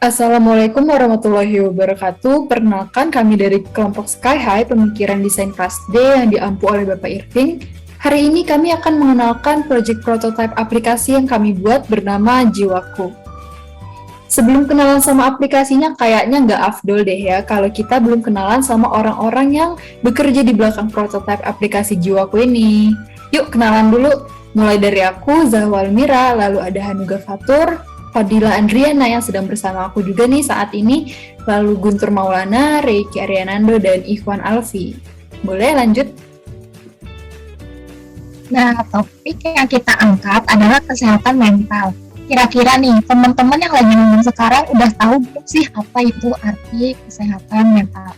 Assalamualaikum warahmatullahi wabarakatuh. Perkenalkan kami dari kelompok Sky High Pemikiran Desain Kelas D yang diampu oleh Bapak Irving. Hari ini kami akan mengenalkan proyek prototipe aplikasi yang kami buat bernama Jiwaku. Sebelum kenalan sama aplikasinya, kayaknya nggak afdol deh ya kalau kita belum kenalan sama orang-orang yang bekerja di belakang prototipe aplikasi Jiwaku ini. Yuk kenalan dulu, mulai dari aku, Zahwal Mira, lalu ada Hanuga Fatur, Fadila Andriana yang sedang bersama aku juga nih saat ini, lalu Guntur Maulana, Reiki Arianando, dan Ikhwan Alfi. Boleh lanjut? Nah, topik yang kita angkat adalah kesehatan mental. Kira-kira nih, teman-teman yang lagi nonton sekarang udah tahu belum sih apa itu arti kesehatan mental?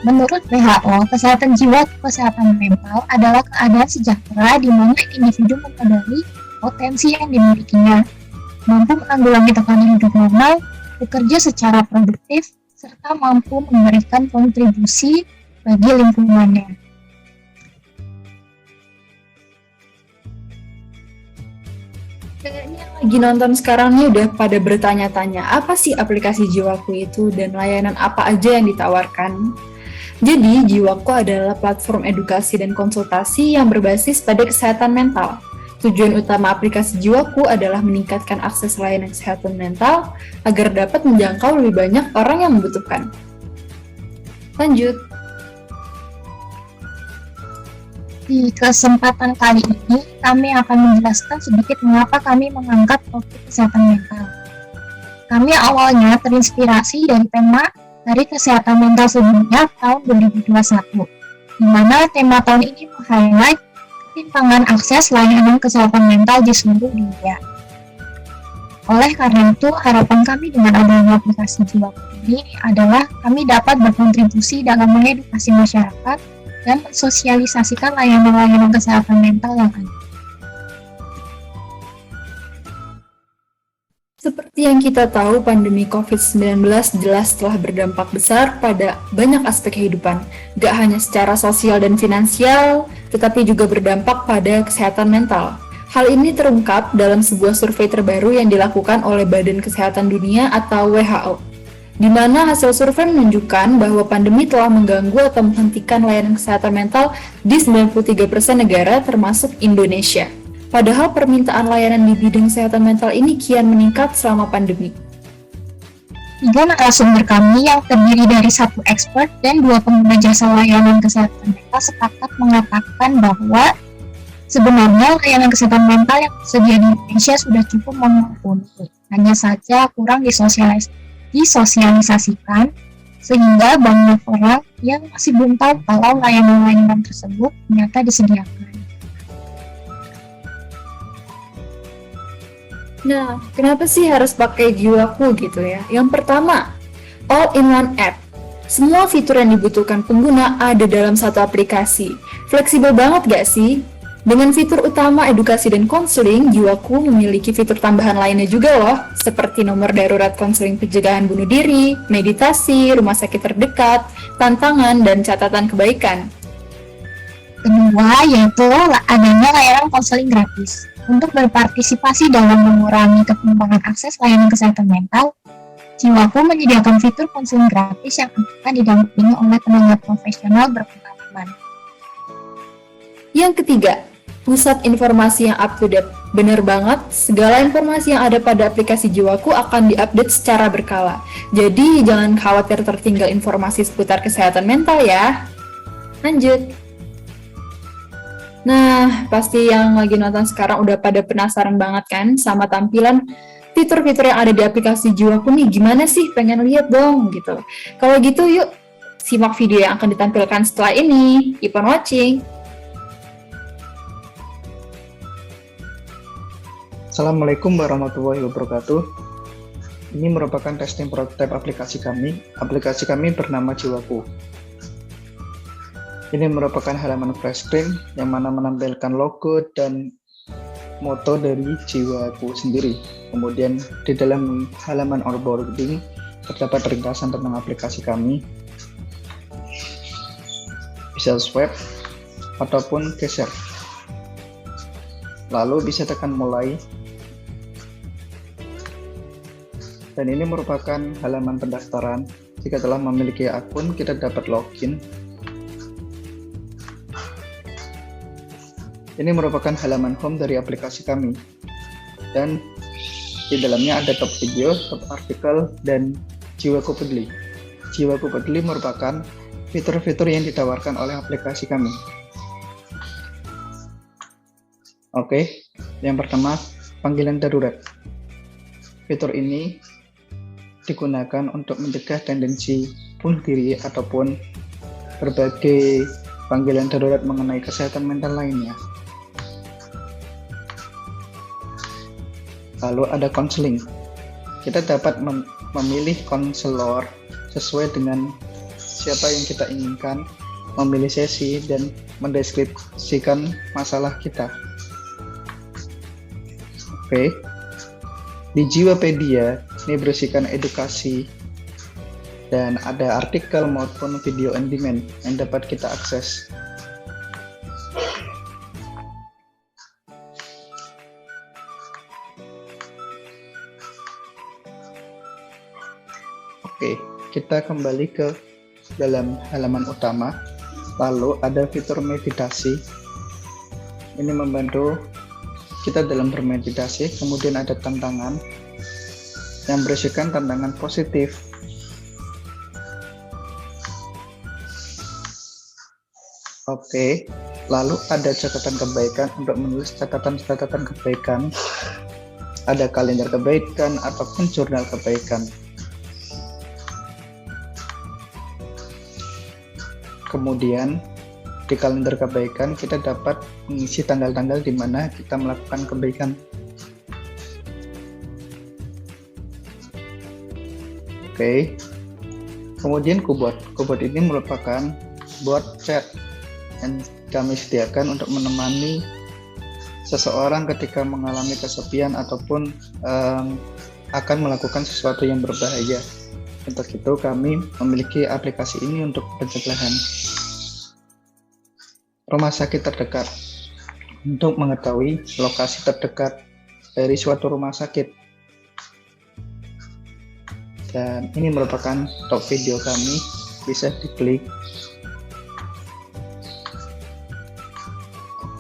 Menurut WHO, kesehatan jiwa atau kesehatan mental adalah keadaan sejahtera di mana individu menyadari potensi yang dimilikinya, mampu menanggulangi tekanan hidup normal, bekerja secara produktif, serta mampu memberikan kontribusi bagi lingkungannya. Kayaknya lagi nonton sekarang nih udah pada bertanya-tanya apa sih aplikasi Jiwaku itu dan layanan apa aja yang ditawarkan. Jadi, Jiwaku adalah platform edukasi dan konsultasi yang berbasis pada kesehatan mental. Tujuan utama aplikasi Jiwaku adalah meningkatkan akses layanan kesehatan mental agar dapat menjangkau lebih banyak orang yang membutuhkan. Lanjut. Di kesempatan kali ini, kami akan menjelaskan sedikit mengapa kami mengangkat topik kesehatan mental. Kami awalnya terinspirasi dari tema dari kesehatan mental sebelumnya tahun 2021, di mana tema tahun ini meng-highlight ketimpangan akses layanan kesehatan mental di seluruh dunia. Oleh karena itu, harapan kami dengan adanya aplikasi Jiwaku ini adalah kami dapat berkontribusi dalam mengedukasi masyarakat dan mensosialisasikan layanan-layanan kesehatan mental yang ada. Seperti yang kita tahu, pandemi COVID-19 jelas telah berdampak besar pada banyak aspek kehidupan. Gak hanya secara sosial dan finansial, tetapi juga berdampak pada kesehatan mental. Hal ini terungkap dalam sebuah survei terbaru yang dilakukan oleh Badan Kesehatan Dunia atau WHO, di mana hasil survei menunjukkan bahwa pandemi telah mengganggu atau menghentikan layanan kesehatan mental di 93% negara termasuk Indonesia. Padahal permintaan layanan di bidang kesehatan mental ini kian meningkat selama pandemi. 3 narasumber kami yang terdiri dari 1 expert dan 2 pengguna jasa layanan kesehatan mental sepakat mengatakan bahwa sebenarnya layanan kesehatan mental yang tersedia di Indonesia sudah cukup mumpuni, hanya saja kurang disosialisasikan sehingga banyak orang yang masih belum tahu kalau layanan-layanan tersebut ternyata disediakan. Nah, kenapa sih harus pakai Jiwaku gitu ya? Yang pertama, all-in-one app. Semua fitur yang dibutuhkan pengguna ada dalam satu aplikasi. Fleksibel banget gak sih? Dengan fitur utama edukasi dan konseling, Jiwaku memiliki fitur tambahan lainnya juga loh, seperti nomor darurat konseling pencegahan bunuh diri, meditasi, rumah sakit terdekat, tantangan, dan catatan kebaikan. Kedua, yaitu adanya layanan konseling gratis. Untuk berpartisipasi dalam mengurangi ketimpangan akses layanan kesehatan mental, Jiwaku menyediakan fitur konseling gratis yang akan didampingi oleh tenaga profesional berpengalaman. Yang ketiga, pusat informasi yang up to date. Bener banget, segala informasi yang ada pada aplikasi Jiwaku akan diupdate secara berkala. Jadi jangan khawatir tertinggal informasi seputar kesehatan mental ya. Lanjut. Nah, pasti yang lagi nonton sekarang udah pada penasaran banget kan sama tampilan fitur-fitur yang ada di aplikasi Jiwaku nih. Gimana sih? Pengen lihat dong gitu. Kalau gitu yuk simak video yang akan ditampilkan setelah ini. Keep on watching. Assalamualaikum warahmatullahi wabarakatuh. Ini merupakan testing prototipe aplikasi kami. Aplikasi kami bernama Jiwaku. Ini merupakan halaman flash screen yang mana menampilkan logo dan moto dari Jiwaku sendiri. Kemudian di dalam halaman onboarding terdapat ringkasan tentang aplikasi kami. Bisa swipe ataupun geser. Lalu bisa tekan mulai. Dan ini merupakan halaman pendaftaran. Jika telah memiliki akun, kita dapat login. Ini merupakan halaman home dari aplikasi kami. Dan di dalamnya ada top video, top artikel, dan Jiwaku Peduli. Jiwaku Peduli merupakan fitur-fitur yang ditawarkan oleh aplikasi kami. Oke, yang pertama, panggilan darurat. Fitur ini digunakan untuk mencegah tendensi bunuh diri ataupun berbagai panggilan darurat mengenai kesehatan mental lainnya. Lalu ada konseling. Kita dapat memilih konselor sesuai dengan siapa yang kita inginkan, memilih sesi, dan mendeskripsikan masalah kita. Oke. Di Jiwapedia, ini berisikan edukasi dan ada artikel maupun video on demand yang dapat kita akses. Oke, kita kembali ke dalam halaman utama. Lalu ada fitur meditasi. Ini membantu kita dalam bermeditasi. Kemudian ada tantangan yang berisikan tantangan positif. Oke, lalu ada catatan kebaikan untuk menulis catatan-catatan kebaikan. Ada kalender kebaikan ataupun jurnal kebaikan. Kemudian di kalender kebaikan kita dapat mengisi tanggal-tanggal di mana kita melakukan kebaikan. Oke. Kemudian Kubot. Kubot ini merupakan bot chat yang kami sediakan untuk menemani seseorang ketika mengalami kesepian ataupun akan melakukan sesuatu yang berbahaya. Untuk itu kami memiliki aplikasi ini untuk pencegahan. Rumah sakit terdekat, untuk mengetahui lokasi terdekat dari suatu rumah sakit. Dan ini merupakan top video kami, bisa diklik.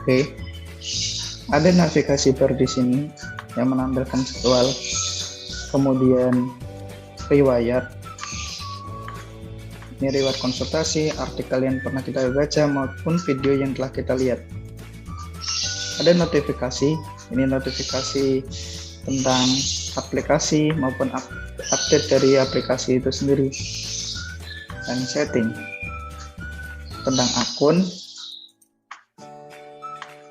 Oke, ada navigasi bar di sini yang menampilkan jadwal, kemudian riwayat. Ini riwayat konsultasi, artikel yang pernah kita baca maupun video yang telah kita lihat. Ada notifikasi, ini notifikasi tentang aplikasi maupun update dari aplikasi itu sendiri. Dan setting tentang akun.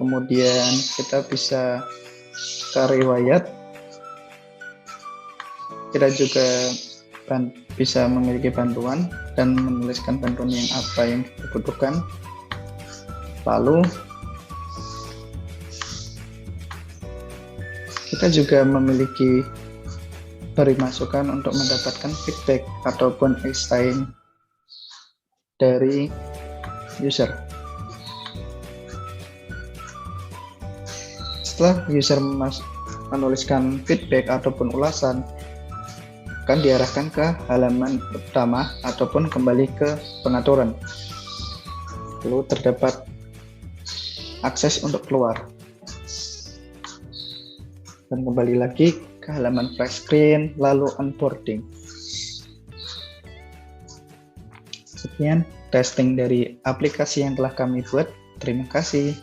Kemudian kita bisa ke riwayat. Kita juga bisa memiliki bantuan dan menuliskan bantuan yang apa yang kita butuhkan. Lalu kita juga memiliki beri masukan untuk mendapatkan feedback ataupun explain dari user. Setelah user menuliskan feedback ataupun ulasan, akan diarahkan ke halaman utama ataupun kembali ke pengaturan. Lalu terdapat akses untuk keluar. Dan kembali lagi ke halaman fresh screen, lalu onboarding. Sekian testing dari aplikasi yang telah kami buat. Terima kasih.